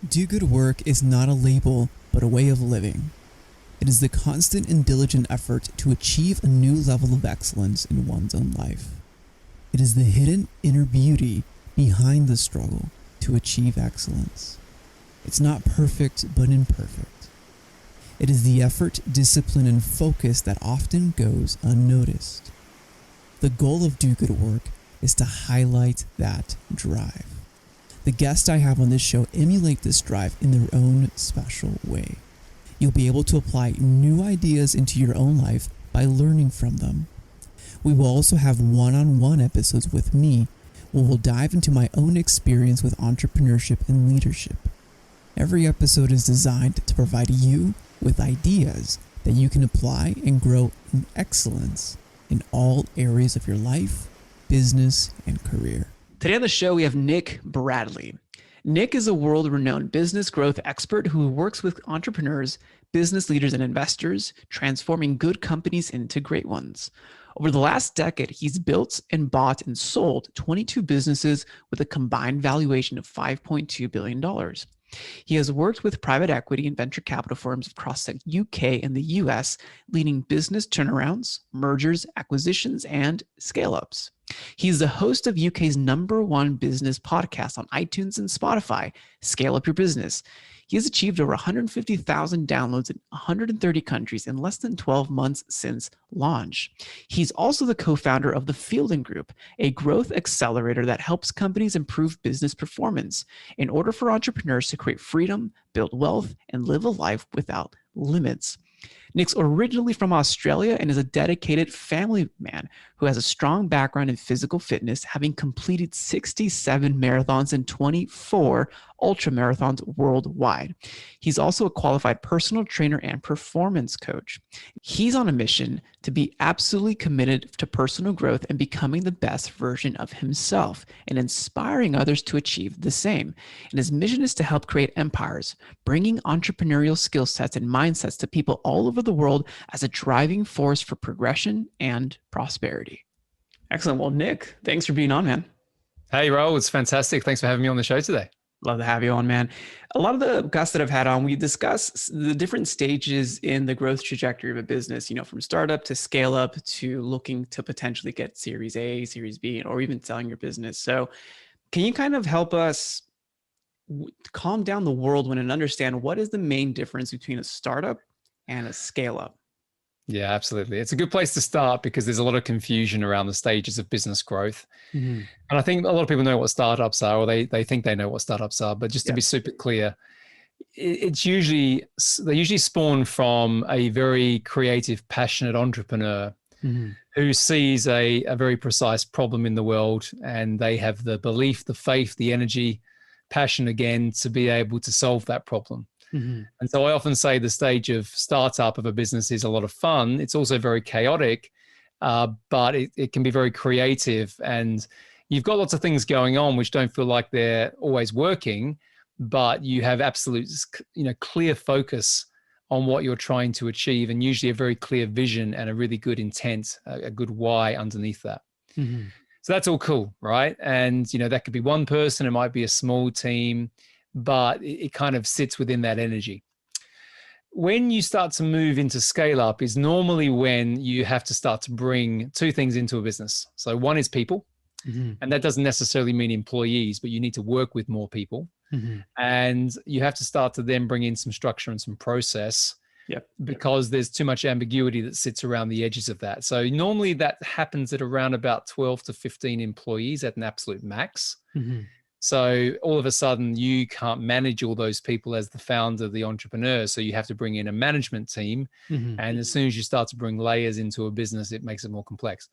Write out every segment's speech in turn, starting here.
Do good work is not a label, but a way of living. It is the constant and diligent effort to achieve a new level of excellence in one's own life. It is the hidden inner beauty behind the struggle to achieve excellence. It's not perfect, but imperfect. It is the effort, discipline, and focus that often goes unnoticed. The goal of Do Good Work is to highlight that drive. The guests I have on this show emulate this drive in their own special way. You'll be able to apply new ideas into your own life by learning from them. We will also have one-on-one episodes with me where we'll dive into my own experience with entrepreneurship and leadership. Every episode is designed to provide you with ideas that you can apply and grow in excellence in all areas of your life, business, and career. Today on the show, we have Nick Bradley. Nick is a world-renowned business growth expert who works with entrepreneurs, business leaders, and investors, transforming good companies into great ones. Over the last decade, he's built and bought and sold 22 businesses with a combined valuation of $5.2 billion. He has worked with private equity and venture capital firms across the UK and the US, leading business turnarounds, mergers, acquisitions, and scale-ups. He's the host of UK's #1 business podcast on iTunes and Spotify, Scale Up Your Business. He has achieved over 150,000 downloads in 130 countries in less than 12 months since launch. He's also the co-founder of the Fielding Group, a growth accelerator that helps companies improve business performance in order for entrepreneurs to create freedom, build wealth, and live a life without limits. Nick's originally from Australia and is a dedicated family man who has a strong background in physical fitness, having completed 67 marathons and 24 ultra marathons worldwide. He's also a qualified personal trainer and performance coach. He's on a mission to be absolutely committed to personal growth and becoming the best version of himself and inspiring others to achieve the same. And his mission is to help create empires, bringing entrepreneurial skill sets and mindsets to people all over the world as a driving force for progression and prosperity. Excellent. Well, Nick, thanks for being on, man. Hey, Raul, it's fantastic. Thanks for having me on the show today. Love to have you on, man. A lot of the guests that I've had on, we discuss the different stages in the growth trajectory of a business, from startup to scale up to looking to potentially get Series A, Series B, or even selling your business. So can you kind of help us calm down the whirlwind and understand what is the main difference between a startup and a scale up? Yeah, absolutely. It's a good place to start because there's a lot of confusion around the stages of business growth. Mm-hmm. And I think a lot of people know what startups are, or they think they know what startups are, but just to be super clear, they usually spawn from a very creative, passionate entrepreneur who sees a very precise problem in the world, and they have the belief, the faith, the energy, passion again to be able to solve that problem. And so I often say the stage of startup of a business is a lot of fun. It's also very chaotic, but it can be very creative. And you've got lots of things going on which don't feel like they're always working, but you have absolute, clear focus on what you're trying to achieve, and usually a very clear vision and a really good intent, a good why underneath that. So that's all cool, right? And, that could be one person, it might be a small team, but it kind of sits within that energy. When you start to move into scale up is normally when you have to start to bring two things into a business. So one is people, and that doesn't necessarily mean employees, but you need to work with more people. And you have to start to then bring in some structure and some process because there's too much ambiguity that sits around the edges of that. So normally that happens at around about 12 to 15 employees at an absolute max. So all of a sudden you can't manage all those people as the founder, the entrepreneur. So you have to bring in a management team. And as soon as you start to bring layers into a business, it makes it more complex.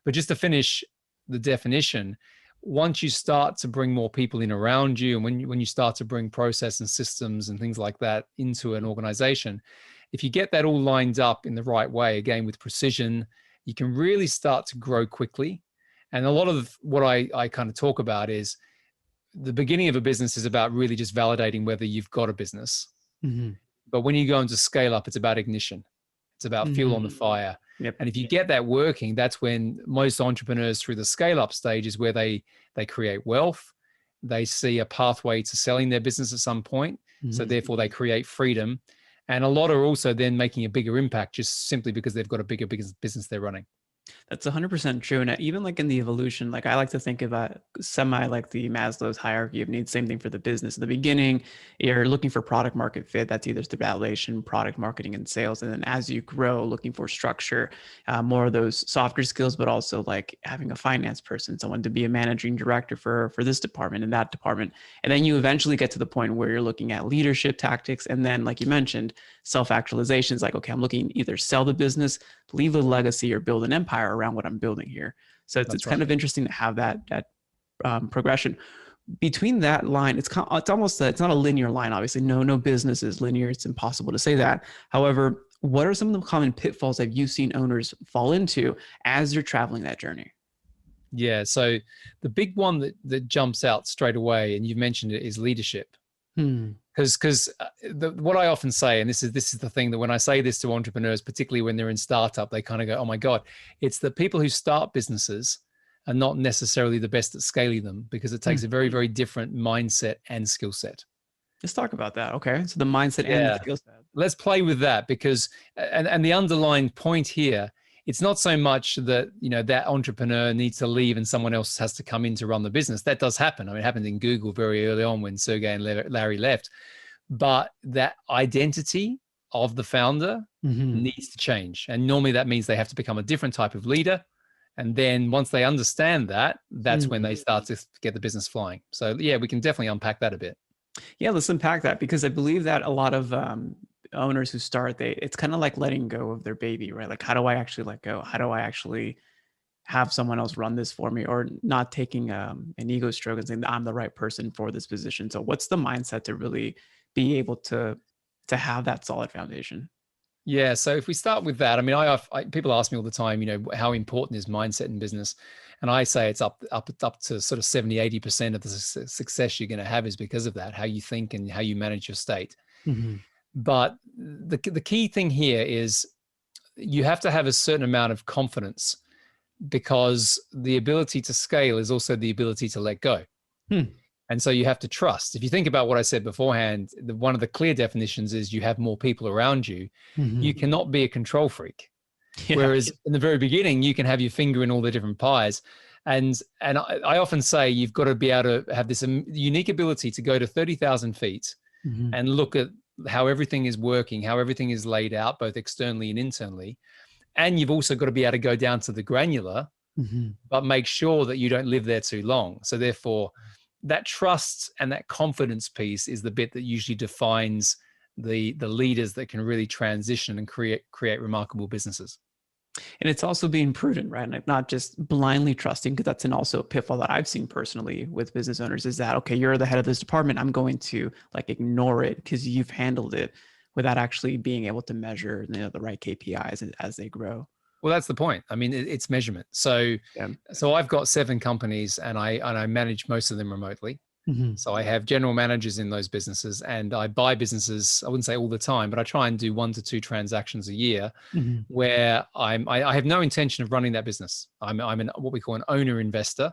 But just to finish the definition, once you start to bring more people in around you, and when you start to bring process and systems and things like that into an organization, if you get that all lined up in the right way, again, with precision, you can really start to grow quickly. And a lot of what I kind of talk about is the beginning of a business is about really just validating whether you've got a business. But when you go into scale up, it's about ignition. It's about fuel on the fire. And if you get that working, that's when most entrepreneurs through the scale up stage is where they create wealth, They see a pathway to selling their business at some point. So therefore they create freedom. And a lot are also then making a bigger impact just simply because they've got a bigger business they're running. That's 100% true. And even like in the evolution, like I like to think about semi like the Maslow's hierarchy of needs, same thing for the business. In the beginning, you're looking for product market fit. That's either through valuation, product marketing, and sales. And then as you grow, looking for structure, more of those softer skills, but also like having a finance person, someone to be a managing director for this department and that department. And then you eventually get to the point where you're looking at leadership tactics. And then, like you mentioned, self-actualization is like, okay, I'm looking either sell the business, leave a legacy, or build an empire around what I'm building here. So it's kind of interesting to have that progression between that line. It's almost it's not a linear line. Obviously, no business is linear. It's impossible to say that. However, what are some of the common pitfalls that you've seen owners fall into as they're traveling that journey? Yeah. So the big one that jumps out straight away, and you've mentioned it, is leadership. Because what I often say, and this is the thing, that when I say this to entrepreneurs, particularly when they're in startup, they kind of go, oh my God, it's the people who start businesses are not necessarily the best at scaling them, because it takes a very, very different mindset and skill set. Let's talk about that. Okay. So the mindset and the skill set. Let's play with that, because, and the underlying point here, it's not so much that, that entrepreneur needs to leave and someone else has to come in to run the business. That does happen. I mean, it happened in Google very early on when Sergey and Larry left. But that identity of the founder needs to change. And normally that means they have to become a different type of leader. And then once they understand that, that's when they start to get the business flying. So yeah, we can definitely unpack that a bit. Yeah, let's unpack that, because I believe that a lot of owners who start, it's kind of like letting go of their baby, right? Like, how do I actually let go? How do I actually have someone else run this for me, or not taking an ego stroke and saying that I'm the right person for this position? So what's the mindset to really be able to have that solid foundation? Yeah. So if we start with that, I mean, people ask me all the time, how important is mindset in business? And I say it's up to sort of 70, 80% of the success you're going to have is because of that, how you think and how you manage your state. But the key thing here is you have to have a certain amount of confidence, because the ability to scale is also the ability to let go. And so you have to trust. If you think about what I said beforehand, one of the clear definitions is you have more people around you. You cannot be a control freak. Yeah. Whereas in the very beginning, you can have your finger in all the different pies. And I often say you've got to be able to have this unique ability to go to 30,000 feet and look at how everything is working, how everything is laid out, both externally and internally. And you've also got to be able to go down to the granular, but make sure that you don't live there too long. So therefore, that trust and that confidence piece is the bit that usually defines the leaders that can really transition and create remarkable businesses. And it's also being prudent, right? Like not just blindly trusting, because that's also a pitfall that I've seen personally with business owners, is that, okay, you're the head of this department, I'm going to like ignore it because you've handled it, without actually being able to measure the right KPIs as they grow. Well, that's the point. I mean, it's measurement. So I've got 7 companies and I manage most of them remotely. So I have general managers in those businesses, and I buy businesses, I wouldn't say all the time, but I try and do 1 to 2 transactions a year where I have no intention of running that business. I'm what we call an owner investor.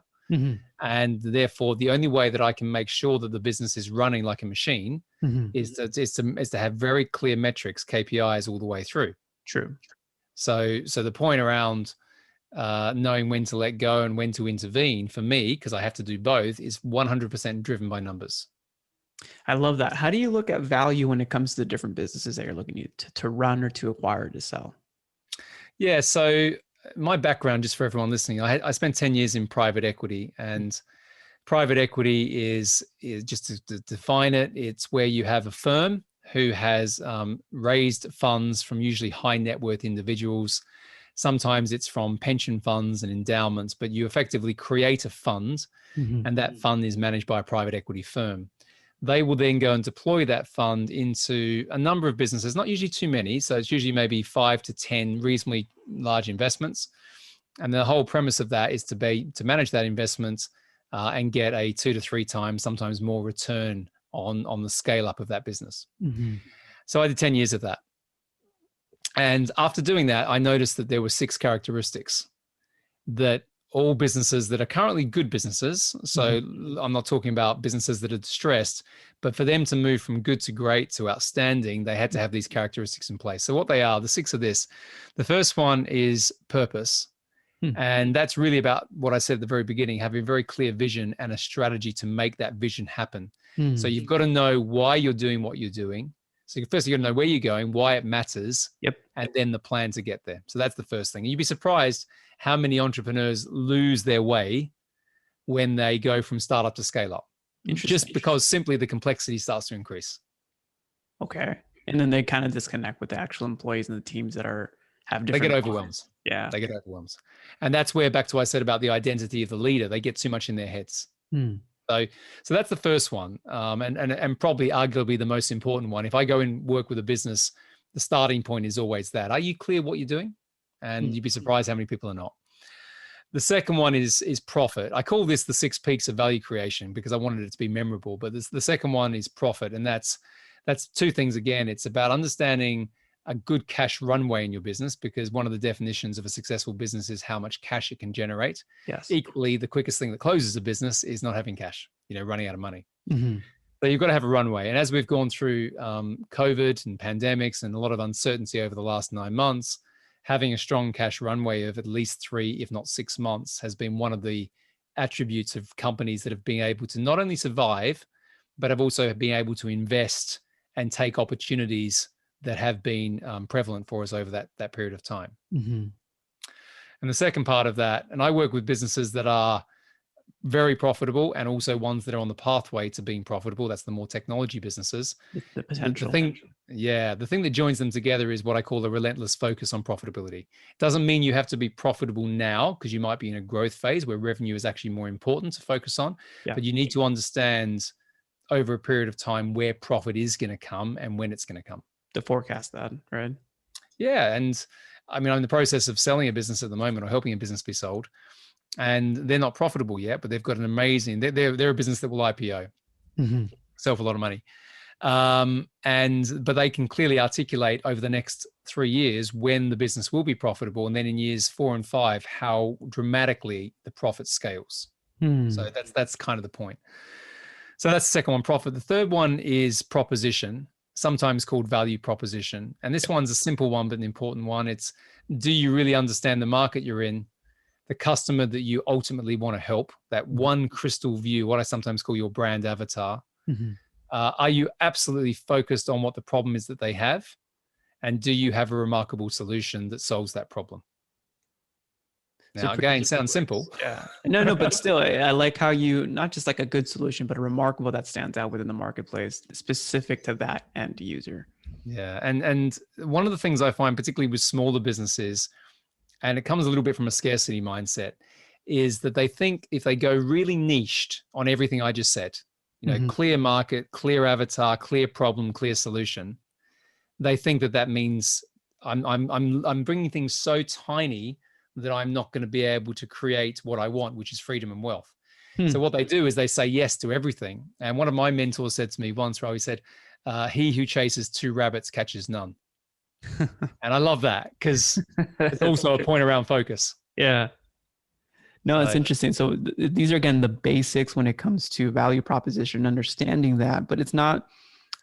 And therefore the only way that I can make sure that the business is running like a machine is to have very clear metrics, KPIs all the way through. True. So the point around knowing when to let go and when to intervene, for me, because I have to do both, is 100% driven by numbers. I love that. How do you look at value when it comes to the different businesses that you're looking to run or to acquire or to sell? Yeah. So my background, just for everyone listening, I spent 10 years in private equity, and private equity is just to define it, it's where you have a firm who has raised funds from usually high net worth individuals. Sometimes it's from pension funds and endowments, but you effectively create a fund, and that fund is managed by a private equity firm. They will then go and deploy that fund into a number of businesses, not usually too many. So it's usually maybe 5 to 10 reasonably large investments. And the whole premise of that is to manage that investment and get a 2 to 3 times, sometimes more return on the scale up of that business. So I did 10 years of that. And after doing that, I noticed that there were 6 characteristics that all businesses that are currently good businesses. So I'm not talking about businesses that are distressed, but for them to move from good to great to outstanding, they had to have these characteristics in place. So what they are, the 6 of this, the first one is purpose. And that's really about what I said at the very beginning, having a very clear vision and a strategy to make that vision happen. So you've got to know why you're doing what you're doing. So first, you got to know where you're going, why it matters, and then the plan to get there. So that's the first thing. And you'd be surprised how many entrepreneurs lose their way when they go from startup to scale up, just because simply the complexity starts to increase. Okay. And then they kind of disconnect with the actual employees and the teams that have different. They get overwhelmed. Yeah. They get overwhelmed. And that's where, back to what I said about the identity of the leader, they get too much in their heads. So that's the first one, and probably arguably the most important one. If I go and work with a business, the starting point is always that. Are you clear what you're doing? And you'd be surprised how many people are not. The second one is profit. I call this the 6 peaks of value creation because I wanted it to be memorable. But the second one is profit, and that's 2 things again. It's about understanding a good cash runway in your business, because one of the definitions of a successful business is how much cash it can generate. Yes. Equally, the quickest thing that closes a business is not having cash, running out of money. So you've got to have a runway. And as we've gone through COVID and pandemics and a lot of uncertainty over the last 9 months, having a strong cash runway of at least 3, if not 6 months has been one of the attributes of companies that have been able to not only survive, but have also been able to invest and take opportunities that have been prevalent for us over that period of time. And the second part of that, and I work with businesses that are very profitable and also ones that are on the pathway to being profitable. That's the more technology businesses. The potential. The thing that joins them together is what I call a relentless focus on profitability. It doesn't mean you have to be profitable now, because you might be in a growth phase where revenue is actually more important to focus on, but you need to understand over a period of time where profit is going to come and when it's going to come. To forecast that, right? Yeah. And I mean, I'm in the process of selling a business at the moment, or helping a business be sold, and they're not profitable yet, but they've got an amazing, they're a business that will IPO, sell for a lot of money. But they can clearly articulate over the next 3 years when the business will be profitable. And then in years 4 and 5, how dramatically the profit scales. So that's kind of the point. So that's the second one, profit. The third one is proposition, sometimes called value proposition. And this one's a simple one, but an important one. It's, do you really understand the market you're in, the customer that you ultimately want to help, that one crystal view, what I sometimes call your brand avatar? Are you absolutely focused on what the problem is that they have? And do you have a remarkable solution that solves that problem? Now, again, sounds simple. Yeah. No, but still, I like how you, not just like a good solution, but a remarkable that stands out within the marketplace, specific to that end user. Yeah. And one of the things I find, particularly with smaller businesses, and it comes a little bit from a scarcity mindset, is that they think if they go really niched on everything I just said, clear market, clear avatar, clear problem, clear solution, they think that means I'm bringing things so tiny that I'm not going to be able to create what I want, which is freedom and wealth. So what they do is they say yes to everything. And one of my mentors said to me once, Raul, he said, he who chases 2 rabbits catches none. And I love that, because it's also a point around focus. Yeah. No, it's interesting. So these are, again, the basics when it comes to value proposition, understanding that, but it's not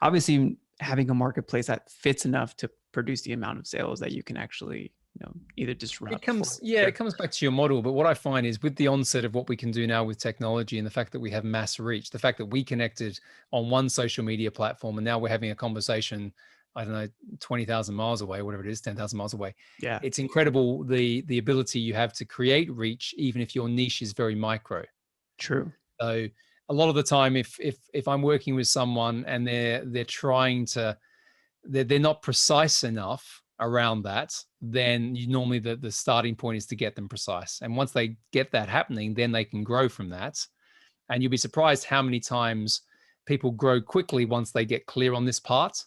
obviously having a marketplace that fits enough to produce the amount of sales that you can actually either disrupt. It comes back to your model. But what I find is, with the onset of what we can do now with technology and the fact that we have mass reach, the fact that we connected on one social media platform and now we're having a conversation, I don't know, 20,000 miles away, whatever it is, 10,000 miles away. Yeah. It's incredible the ability you have to create reach, even if your niche is very micro. True. So a lot of the time, if I'm working with someone and they're trying to, they're not precise enough around that, then normally the starting point is to get them precise. And once they get that happening, then they can grow from that. And you'll be surprised how many times people grow quickly once they get clear on this part,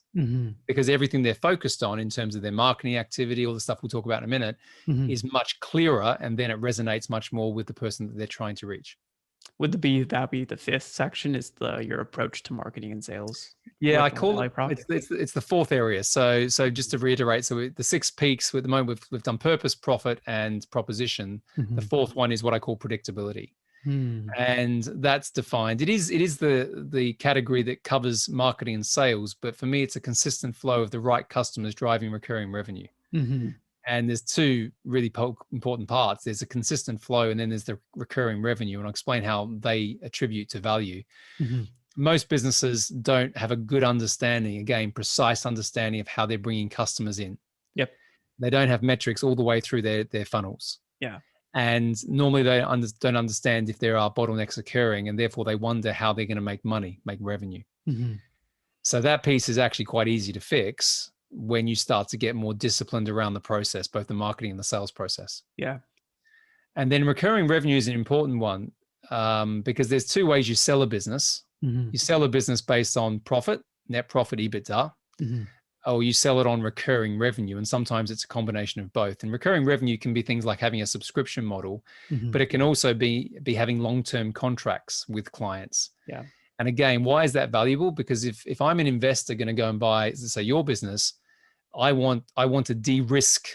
because everything they're focused on in terms of their marketing activity, all the stuff we'll talk about in a minute, is much clearer. And then it resonates much more with the person that they're trying to reach. Would that be the 5th section, is your approach to marketing and sales? Yeah, I the call value it, prop? it's the fourth area. So just to reiterate, so the six peaks at the moment we've done purpose, profit, and proposition. The fourth one is what I call predictability. And that's defined. It is the category that covers marketing and sales, but for me, it's a consistent flow of the right customers driving recurring revenue. And there's two really important parts. There's a consistent flow, and then there's the recurring revenue. And I'll explain how they attribute to value. Most businesses don't have a good understanding, again, precise understanding of how they're bringing customers in. Yep. They don't have metrics all the way through their funnels. Yeah. And normally they don't understand if there are bottlenecks occurring, and therefore they wonder how they're going to make money, make revenue. So that piece is actually quite easy to fix when you start to get more disciplined around the process, both the marketing and the sales process. Yeah. And then recurring revenue is an important one because there's two ways you sell a business. You sell a business based on profit, net profit, EBITDA, or you sell it on recurring revenue. And sometimes it's a combination of both. And recurring revenue can be things like having a subscription model, but it can also be having long-term contracts with clients. Yeah. And again, why is that valuable? Because if I'm an investor going to go and buy, say, your business, I want to de-risk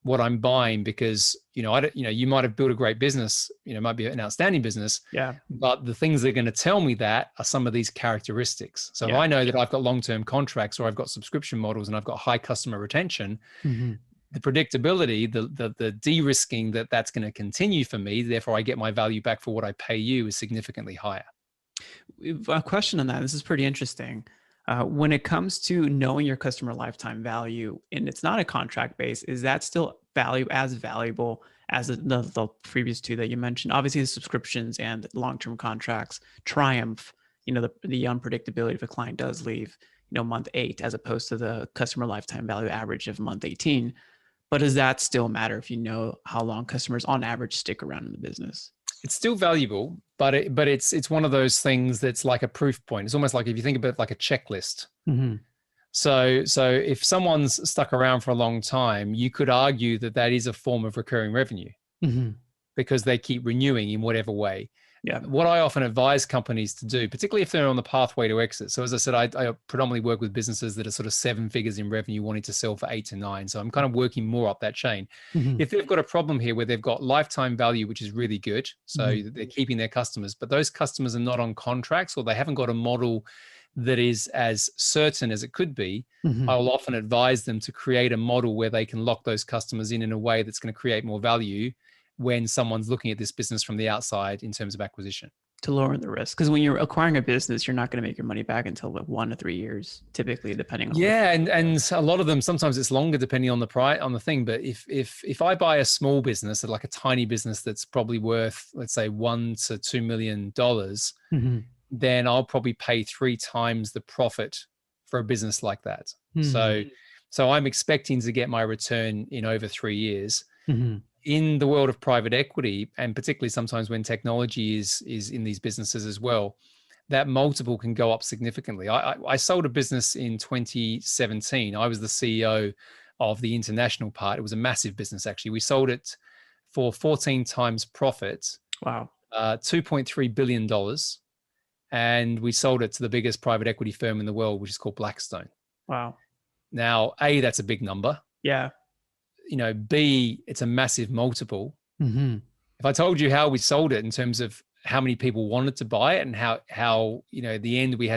what I'm buying because, you might have built a great business, might be an outstanding business. Yeah. But the things that are going to tell me that are some of these characteristics. So if I know that I've got long-term contracts or I've got subscription models and I've got high customer retention, the predictability, the de-risking that's going to continue for me, therefore I get my value back for what I pay you is significantly higher. A question on that. This is pretty interesting. When it comes to knowing your customer lifetime value, and it's not a contract base, is that still as valuable as the previous two that you mentioned? Obviously, the subscriptions and long-term contracts triumph, the unpredictability if a client does leave, month 8, as opposed to the customer lifetime value average of month 18. But does that still matter if you know how long customers on average stick around in the business? It's still valuable, but it's one of those things that's like a proof point. It's almost like if you think about it like a checklist. So if someone's stuck around for a long time, you could argue that is a form of recurring revenue because they keep renewing in whatever way. Yeah. What I often advise companies to do, particularly if they're on the pathway to exit. So as I said, I predominantly work with businesses that are sort of 7 figures in revenue wanting to sell for 8 to 9. So I'm kind of working more up that chain. If they've got a problem here where they've got lifetime value, which is really good, so they're keeping their customers, but those customers are not on contracts or they haven't got a model that is as certain as it could be, I will often advise them to create a model where they can lock those customers in a way that's going to create more value when someone's looking at this business from the outside in terms of acquisition. To lower the risk. Because when you're acquiring a business, you're not going to make your money back until 1 to 3 years, typically, depending on. Yeah, and a lot of them, sometimes it's longer depending on the price, on the thing. But if I buy a small business, like a tiny business that's probably worth, let's say, $1 to $2 million, then I'll probably pay 3 times the profit for a business like that. So I'm expecting to get my return in over 3 years. In the world of private equity, and particularly sometimes when technology is in these businesses as well, that multiple can go up significantly. I sold a business in 2017. I was the CEO of the international part. It was a massive business, actually. We sold it for 14 times profit. Wow. $2.3 billion. And we sold it to the biggest private equity firm in the world, which is called Blackstone. Wow. Now, A, that's a big number. Yeah. B, it's a massive multiple. If I told you how we sold it in terms of how many people wanted to buy it and how at the end we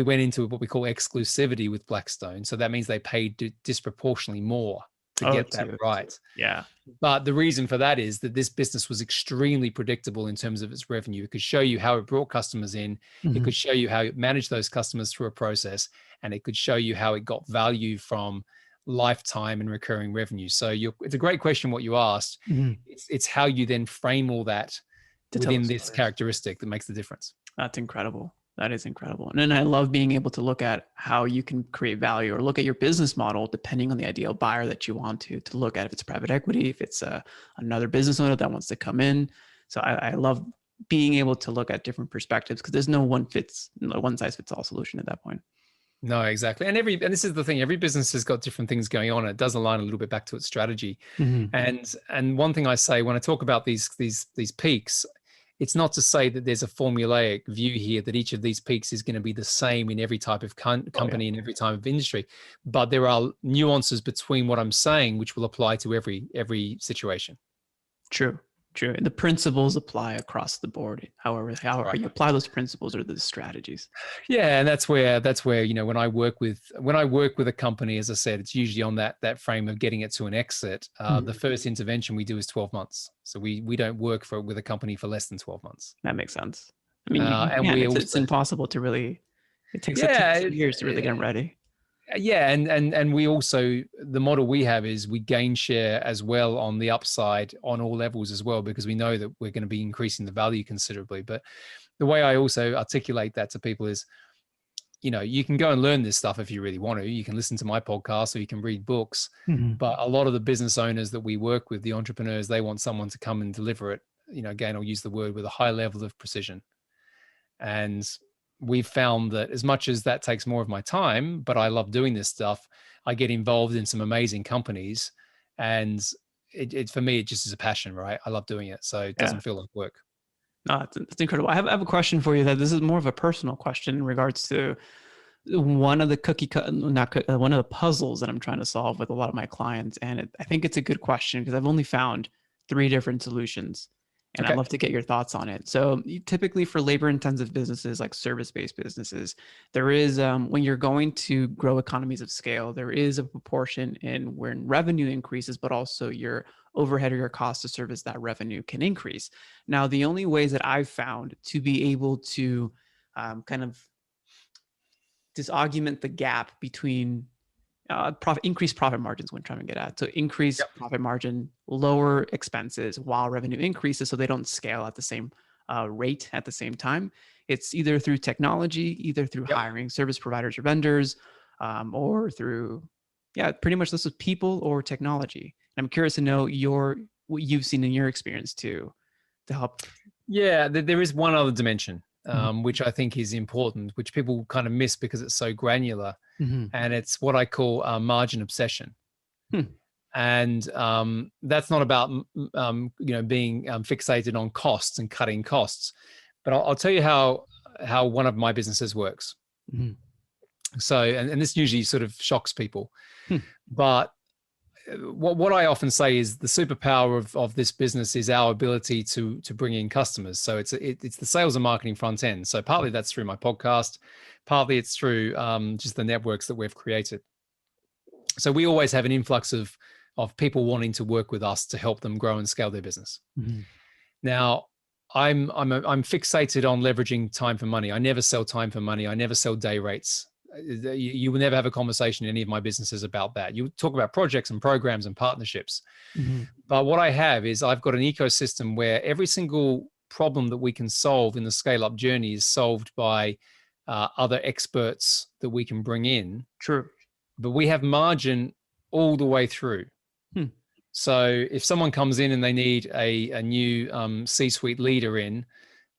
went into what we call exclusivity with Blackstone. So that means they paid disproportionately more to get that right. Yeah. But the reason for that is that this business was extremely predictable in terms of its revenue. It could show you how it brought customers in. It could show you how it managed those customers through a process, and it could show you how it got value from lifetime and recurring revenue. So it's a great question what you asked. It's how you then frame all that within this characteristic that makes the difference. That's incredible. That is incredible. And I love being able to look at how you can create value or look at your business model depending on the ideal buyer that you want to look at, if it's private equity, if it's another business owner that wants to come in. So I love being able to look at different perspectives because there's no one size fits all solution at that point. No, exactly. And this is the thing, every business has got different things going on. It does align a little bit back to its strategy. And one thing I say when I talk about these peaks It's not to say that there's a formulaic view here that each of these peaks is going to be the same in every type of company and every type of industry, but there are nuances between what I'm saying which will apply to every situation. True. And the principles apply across the board. However you apply those principles or the strategies. Yeah, and that's where when I work with a company, as I said, it's usually on that frame of getting it to an exit. The first intervention we do is 12 months. So we don't work with a company for less than 12 months. That makes sense. I mean, it's impossible to really. It takes 2 years to really get them ready. Yeah, and we also, the model we have is we gain share as well on the upside on all levels as well, because we know that we're going to be increasing the value considerably. But the way I also articulate that to people is, you can go and learn this stuff if you really want to. You can listen to my podcast or you can read books. But a lot of the business owners that we work with, the entrepreneurs, they want someone to come and deliver it. Again, I'll use the word with a high level of precision. And we've found that as much as that takes more of my time, but I love doing this stuff, I get involved in some amazing companies, and it for me, it just is a passion, right? I love doing it. So it doesn't feel like work. No, it's incredible. I have a question for you that this is more of a personal question in regards to one of the one of the puzzles that I'm trying to solve with a lot of my clients. And I think it's a good question because I've only found 3 different solutions. And I'd love to get your thoughts on it. So typically for labor-intensive businesses like service-based businesses, there is, when you're going to grow economies of scale, there is a proportion in when revenue increases, but also your overhead or your cost to service that revenue can increase. Now, the only ways that I've found to be able to kind of augment the gap between increase profit margins when trying to get at. So increase profit margin, lower expenses while revenue increases so they don't scale at the same rate at the same time. It's either through technology, either through hiring service providers or vendors, or through, pretty much this is people or technology. And I'm curious to know what you've seen in your experience to help. Yeah, there is one other dimension, which I think is important, which people kind of miss because it's so granular. And it's what I call margin obsession. And that's not about being fixated on costs and cutting costs, but I'll tell you how one of my businesses works. So, and this usually sort of shocks people, but what I often say is the superpower of this business is our ability to bring in customers. So it's the sales and marketing front end. So partly that's through my podcast, partly it's through just the networks that we've created. So we always have an influx of people wanting to work with us to help them grow and scale their business. Now, I'm fixated on leveraging time for money. I never sell time for money. I never sell day rates. You will never have a conversation in any of my businesses about that. You talk about projects and programs and partnerships. But what I have is I've got an ecosystem where every single problem that we can solve in the scale up journey is solved by other experts that we can bring in. True. But we have margin all the way through. So if someone comes in and they need a new C-suite leader in,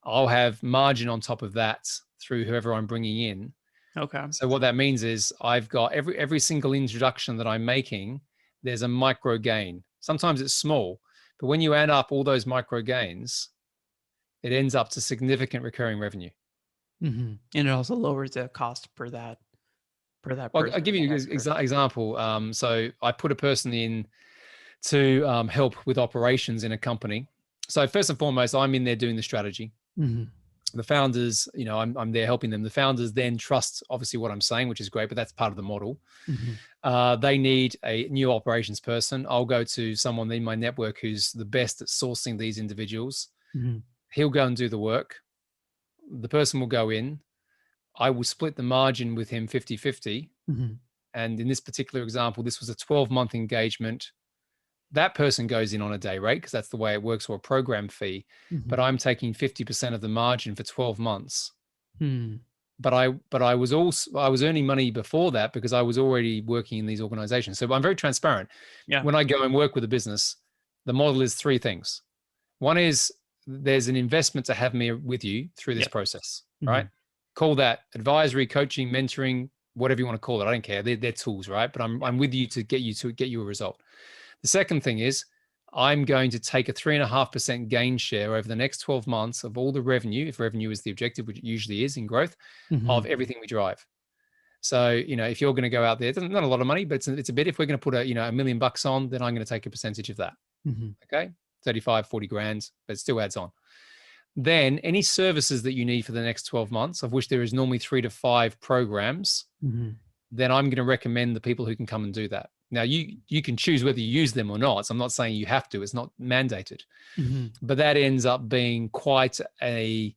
I'll have margin on top of that through whoever I'm bringing in. Okay. So what that means is I've got every single introduction that I'm making, there's a micro gain. Sometimes it's small, but when you add up all those micro gains, it ends up to significant recurring revenue. And it also lowers the cost per that. Well, I'll give you an example. So I put a person in to help with operations in a company. So first and foremost, I'm in there doing the strategy. The founders, I'm there helping them. The founders then trust, obviously, what I'm saying, which is great, but that's part of the model. They need a new operations person. I'll go to someone in my network who's the best at sourcing these individuals. He'll go and do the work. The person will go in. I will split the margin with him 50-50. And in this particular example, this was a 12-month engagement. That person goes in on a day rate because that's the way it works, or a program fee. But I'm taking 50% of the margin for 12 months. But I was earning money before that because I was already working in these organizations. So I'm very transparent. When I go and work with a business, the model is 3 things. One is there's an investment to have me with you through this process, right? Call that advisory, coaching, mentoring, whatever you want to call it. I don't care. They're tools, right? But I'm with you to get you a result. The second thing is I'm going to take a 3.5% gain share over the next 12 months of all the revenue, if revenue is the objective, which it usually is in growth, of everything we drive. So, if you're going to go out there, it's not a lot of money, but it's a bit. If we're going to put $1 million on, then I'm going to take a percentage of that. Okay. 35, 40 grand, but it still adds on. Then any services that you need for the next 12 months, of which there is normally 3 to 5 programs, then I'm going to recommend the people who can come and do that. Now, you can choose whether you use them or not. So I'm not saying you have to. It's not mandated. But that ends up being quite a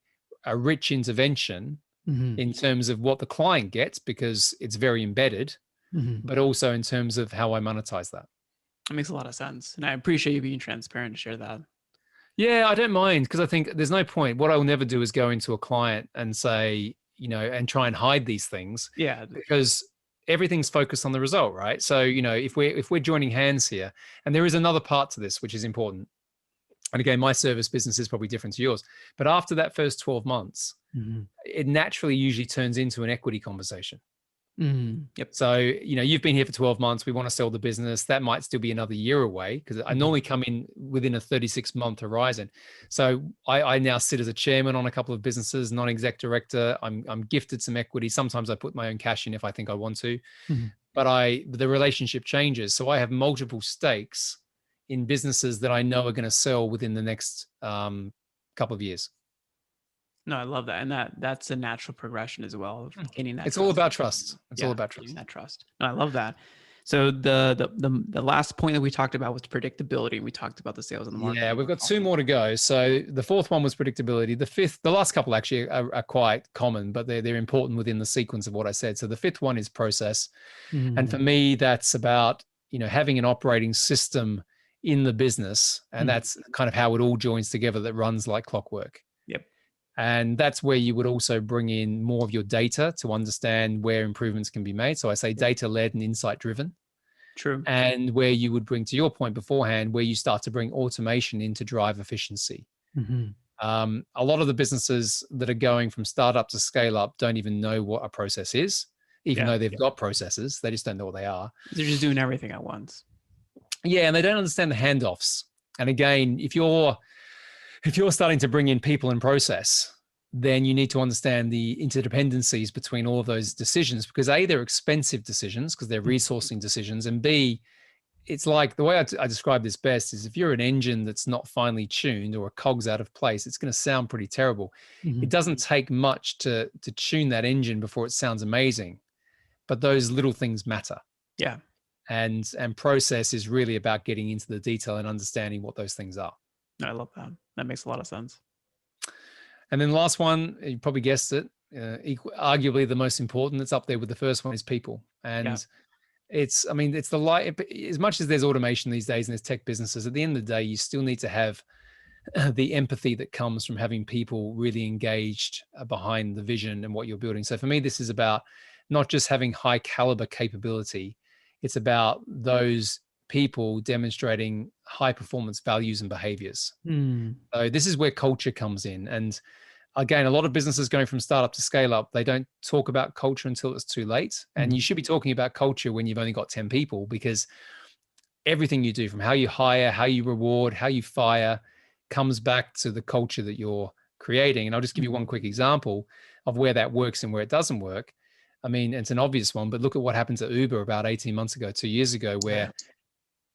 rich intervention in terms of what the client gets, because it's very embedded, but also in terms of how I monetize that. That makes a lot of sense. And I appreciate you being transparent to share that. Yeah, I don't mind, because I think there's no point. What I will never do is go into a client and say, and try and hide these things. Yeah. Because everything's focused on the result, right? So, if we're joining hands here, and there is another part to this, which is important. And again, my service business is probably different to yours, but after that first 12 months, it naturally usually turns into an equity conversation. Yep. So, you've been here for 12 months. We want to sell the business. That might still be another year away, because I normally come in within a 36-month horizon. So I now sit as a chairman on a couple of businesses, non-exec director. I'm gifted some equity. Sometimes I put my own cash in if I think I want to, but the relationship changes. So I have multiple stakes in businesses that I know are going to sell within the next couple of years. No, I love that. And that's a natural progression as well of gaining that. It's all about trust. It's all about trust. That trust. No, I love that. So the last point that we talked about was predictability. We talked about the sales and the marketing. Yeah, we've got 2 more to go. So the fourth one was predictability. The last couple actually are quite common, but they're important within the sequence of what I said. So the fifth one is process. And for me, that's about, having an operating system in the business. And that's kind of how it all joins together, that runs like clockwork. Yep. And that's where you would also bring in more of your data to understand where improvements can be made. So I say data-led and insight-driven. True. And where you would bring, to your point beforehand, where you start to bring automation in to drive efficiency. A lot of the businesses that are going from startup to scale up don't even know what a process is, even though they've got processes. They just don't know what they are. They're just doing everything at once. Yeah, and they don't understand the handoffs. And again, if you're starting to bring in people and process, then you need to understand the interdependencies between all of those decisions, because A, they're expensive decisions because they're resourcing decisions. And B, it's like, the way I describe this best is, if you're an engine that's not finely tuned or a cog's out of place, it's going to sound pretty terrible. It doesn't take much to tune that engine before it sounds amazing, but those little things matter. Yeah. And process is really about getting into the detail and understanding what those things are. I love that. That makes a lot of sense. And then the last one, you probably guessed it, arguably the most important, it's up there with the first one, is people. And it's the light, as much as there's automation these days and there's tech businesses, at the end of the day, you still need to have the empathy that comes from having people really engaged behind the vision and what you're building. So for me, this is about not just having high caliber capability. It's about those people demonstrating high performance values and behaviors. So this is where culture comes in. And again, a lot of businesses going from startup to scale up, they don't talk about culture until it's too late. And you should be talking about culture when you've only got 10 people, because everything you do, from how you hire, how you reward, how you fire, comes back to the culture that you're creating. And I'll just give you one quick example of where that works and where it doesn't work. I mean, it's an obvious one, but look at what happened to Uber about 18 months ago, 2 years ago, where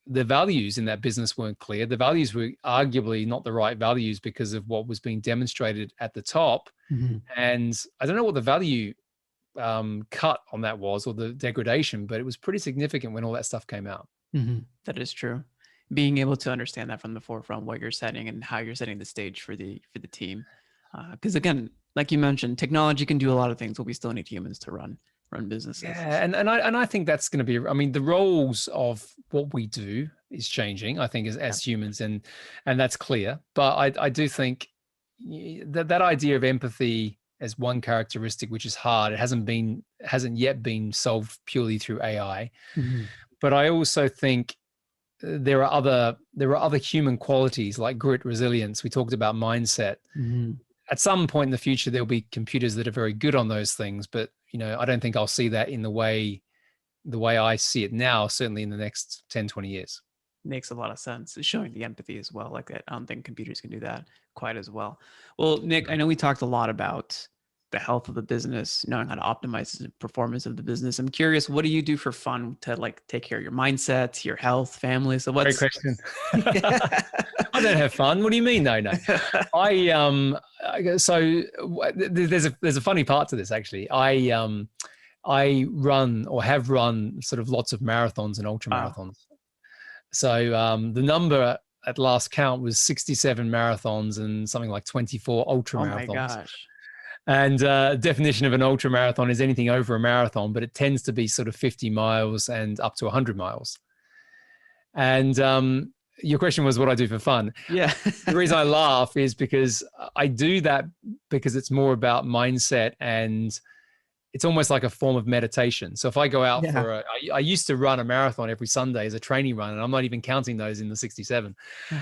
the values in that business weren't clear. The values were arguably not the right values because of what was being demonstrated at the top. And I don't know what the value cut on that was, or the degradation, but it was pretty significant when all that stuff came out. That is true. Being able to understand that from the forefront, what you're setting and how you're setting the stage for the team. Because again, like you mentioned, technology can do a lot of things, but we still need humans to run businesses. Yeah, and I think that's going to be, I mean, the roles of what we do is changing, I think, as humans, and that's clear. But I do think that idea of empathy as one characteristic, which is hard, it hasn't yet been solved purely through AI. But I also think there are other human qualities like grit, resilience. We talked about mindset. At some point in the future, there'll be computers that are very good on those things, but I don't think I'll see that in the way I see it now, certainly in the next 10, 20 years. Makes a lot of sense. It's showing the empathy as well, like that. I don't think computers can do that quite as well. Well, Nick, I know we talked a lot about the health of the business, knowing how to optimize the performance of the business. I'm curious, what do you do for fun to like take care of your mindset, your health, family? So Great what's question. I don't have fun. What do you mean? No. So there's a funny part to this actually. I run or have run sort of lots of marathons and ultra Wow. marathons. So the number at last count was 67 marathons and something like 24 ultra Oh marathons. my gosh. And definition of an ultra marathon is anything over a marathon, but it tends to be sort of 50 miles and up to 100 miles. And your question was what I do for fun. Yeah. The reason I laugh is because I do that because it's more about mindset, and it's almost like a form of meditation. So if I go out I used to run a marathon every Sunday as a training run, and I'm not even counting those in the 67.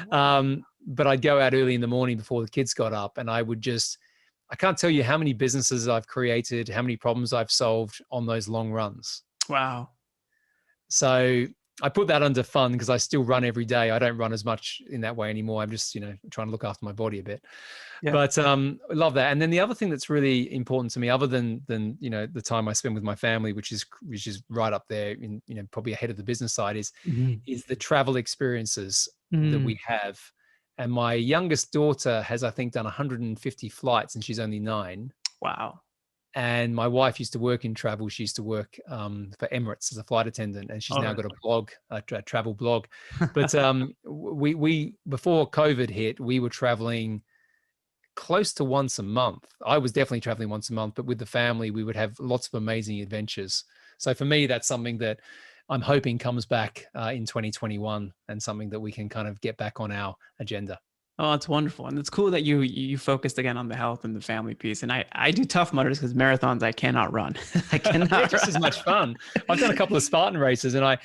But I'd go out early in the morning before the kids got up, and I can't tell you how many businesses I've created, how many problems I've solved on those long runs. Wow. So I put that under fun because I still run every day. I don't run as much in that way anymore. I'm just, trying to look after my body a bit. Yeah. But I love that. And then the other thing that's really important to me, other than the time I spend with my family, which is right up there in, probably ahead of the business side, is the travel experiences that we have. And my youngest daughter has, I think, done 150 flights, and she's only 9. Wow. And my wife used to work in travel. She used to work for Emirates as a flight attendant, and she's now got a blog, a travel blog. But we before COVID hit, we were traveling close to once a month. I was definitely traveling once a month, but with the family, we would have lots of amazing adventures. So for me, that's something that I'm hoping comes back in 2021, and something that we can kind of get back on our agenda. Oh, it's wonderful. And it's cool that you focused again on the health and the family piece. And I do Tough Mudders because marathons I cannot run. I cannot run. Just as much fun. I've done a couple of Spartan races, and I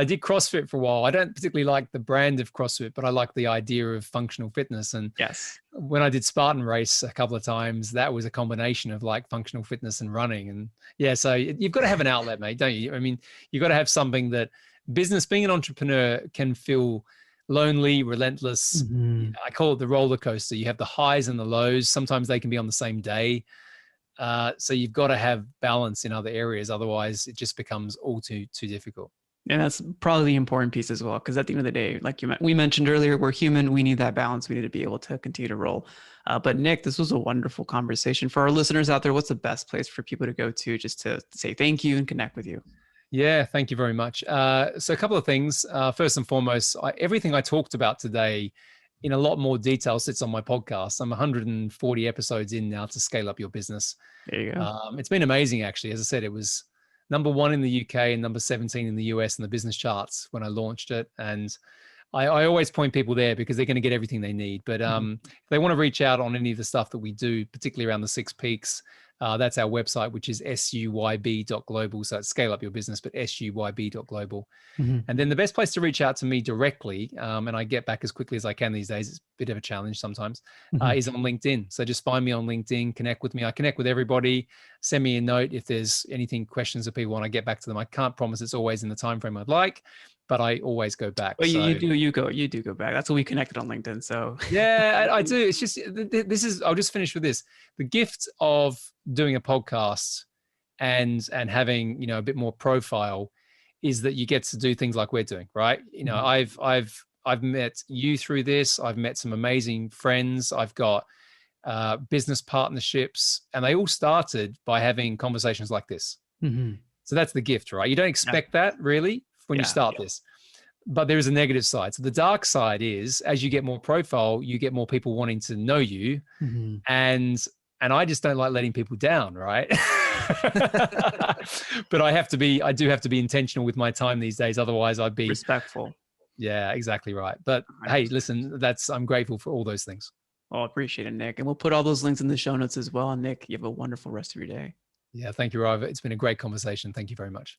did CrossFit for a while. I don't particularly like the brand of CrossFit, but I like the idea of functional fitness. And yes, when I did Spartan race a couple of times, that was a combination of like functional fitness and running. And yeah, so you've got to have an outlet, mate, don't you? I mean, you've got to have something that being an entrepreneur can feel lonely, relentless. I call it the roller coaster. You have the highs and the lows. Sometimes they can be on the same day. So you've got to have balance in other areas. Otherwise, it just becomes all too difficult. And that's probably the important piece as well, because at the end of the day, like we mentioned earlier, we're human. We need that balance. We need to be able to continue to roll. But Nick, this was a wonderful conversation. For our listeners out there, what's the best place for people to go to just to say thank you and connect with you? Yeah, thank you very much. So a couple of things. First and foremost, everything I talked about today in a lot more detail sits on my podcast. I'm 140 episodes in now to Scale Up Your Business. There you go. It's been amazing, actually. As I said, it was number 1 in the UK and number 17 in the US in the business charts when I launched it. And I always point people there because they're going to get everything they need. But if they want to reach out on any of the stuff that we do, particularly around the 6 peaks, that's our website, which is suyb.global. So it's Scale Up Your Business, but suyb.global. And then the best place to reach out to me directly, and I get back as quickly as I can these days, it's a bit of a challenge sometimes, is on LinkedIn. So just find me on LinkedIn, connect with me. I connect with everybody. Send me a note if there's anything, questions that people want, I get back to them. I can't promise it's always in the time frame I'd like, but I always go back. Well, you do go back. That's what we connected on LinkedIn. So yeah, I do. It's just, I'll just finish with this. The gift of doing a podcast and having, a bit more profile is that you get to do things like we're doing, right? I've met you through this. I've met some amazing friends. I've got business partnerships, and they all started by having conversations like this. So that's the gift, right? You don't expect that really when you start this, but there is a negative side. So the dark side is, as you get more profile, you get more people wanting to know you, and I just don't like letting people down, right? But I do have to be intentional with my time these days. Otherwise I'd be respectful. Yeah, exactly right. But hey, listen, I'm grateful for all those things. Oh, I appreciate it, Nick. And we'll put all those links in the show notes as well. And Nick, you have a wonderful rest of your day. Yeah, thank you, Raul. It's been a great conversation. Thank you very much.